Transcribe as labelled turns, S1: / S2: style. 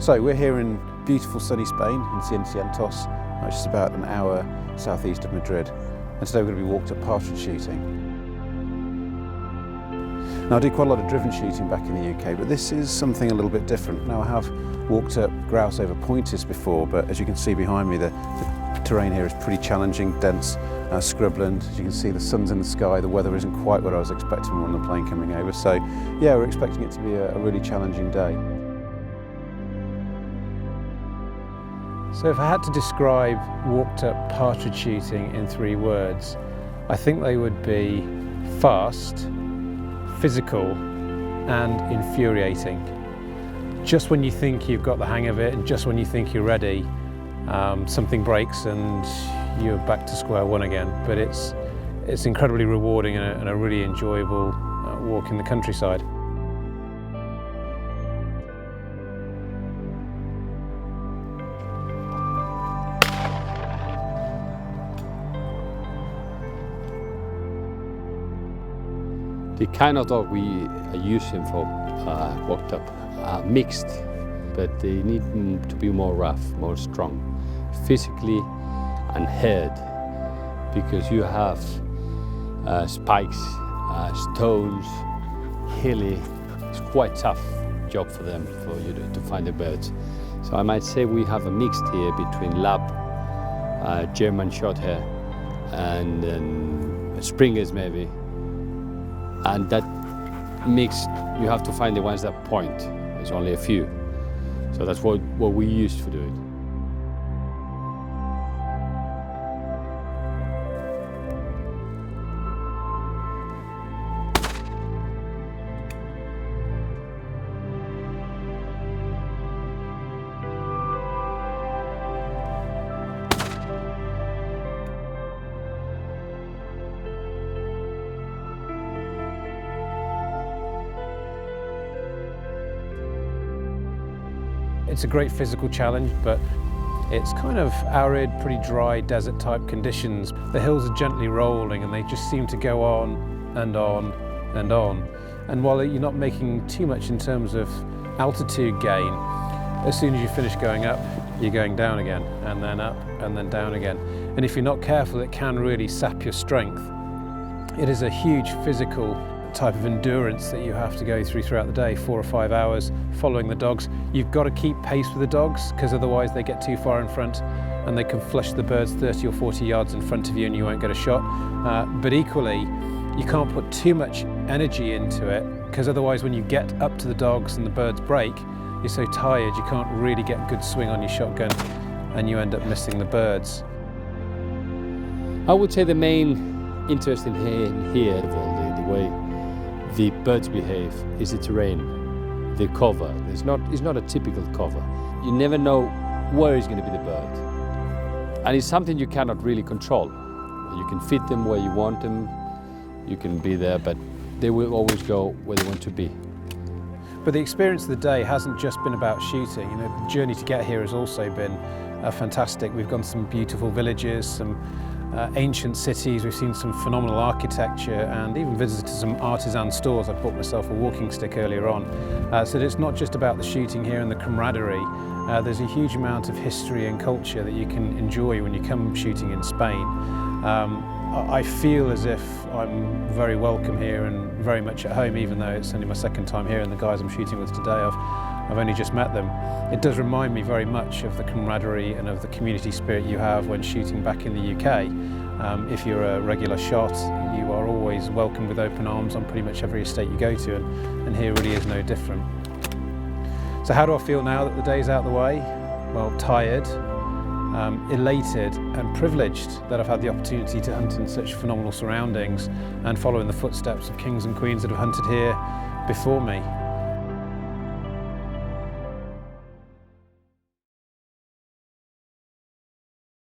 S1: So we're here in beautiful sunny Spain, in Cenicientos, which is about an hour southeast of Madrid. And today we're going to be walked up partridge shooting. Now I do quite a lot of driven shooting back in the UK, but this is something a little bit different. Now I have walked up grouse over pointers before, but as you can see behind me, the terrain here is pretty challenging, dense scrubland. As you can see, the sun's in the sky, the weather isn't quite what I was expecting on the plane coming over. So yeah, we're expecting it to be a really challenging day. So if I had to describe walked up partridge shooting in 3 words, I think they would be fast, physical and infuriating. Just when you think you've got the hang of it and just when you think you're ready, something breaks and you're back to square one again. But it's incredibly rewarding and a really enjoyable walk in the countryside.
S2: The kind of dog we use him for walked up are mixed, but they need to be more rough, more strong, physically and head, because you have spikes, stones, hilly. It's quite tough job for them, for you to find the birds. So I might say we have a mixed here between lab, German shorthair, and springers maybe. And that mix, you have to find the ones that point. There's only a few. So that's what we use to do it.
S1: It's a great physical challenge, but it's kind of arid, pretty dry, desert type conditions. The hills are gently rolling and they just seem to go on and on and on. And while you're not making too much in terms of altitude gain, as soon as you finish going up, you're going down again, and then up, and then down again. And if you're not careful, it can really sap your strength. It is a huge physical type of endurance that you have to go throughout the day, 4 or 5 hours following the dogs. You've got to keep pace with the dogs, because otherwise they get too far in front and they can flush the birds 30 or 40 yards in front of you and you won't get a shot. But equally, you can't put too much energy into it, because otherwise when you get up to the dogs and the birds break, you're so tired you can't really get a good swing on your shotgun and you end up missing the birds.
S2: I would say the main interest in here, the way the birds behave, is the terrain, the cover. It's not a typical cover. You never know where is going to be the bird. And it's something you cannot really control. You can feed them where you want them, you can be there, but they will always go where they want to be.
S1: But the experience of the day hasn't just been about shooting. You know, the journey to get here has also been fantastic. We've gone to some beautiful villages, some ancient cities, we've seen some phenomenal architecture and even visited some artisan stores. I bought myself a walking stick earlier on. So it's not just about the shooting here and the camaraderie. There's a huge amount of history and culture that you can enjoy when you come shooting in Spain. I feel as if I'm very welcome here and very much at home, even though it's only my 2nd time here and the guys I'm shooting with today, I've only just met them. It does remind me very much of the camaraderie and of the community spirit you have when shooting back in the UK. If you're a regular shot, you are always welcomed with open arms on pretty much every estate you go to, and here really is no different. So how do I feel now that the day's out of the way? Well, tired, elated and privileged that I've had the opportunity to hunt in such phenomenal surroundings and follow in the footsteps of kings and queens that have hunted here before me.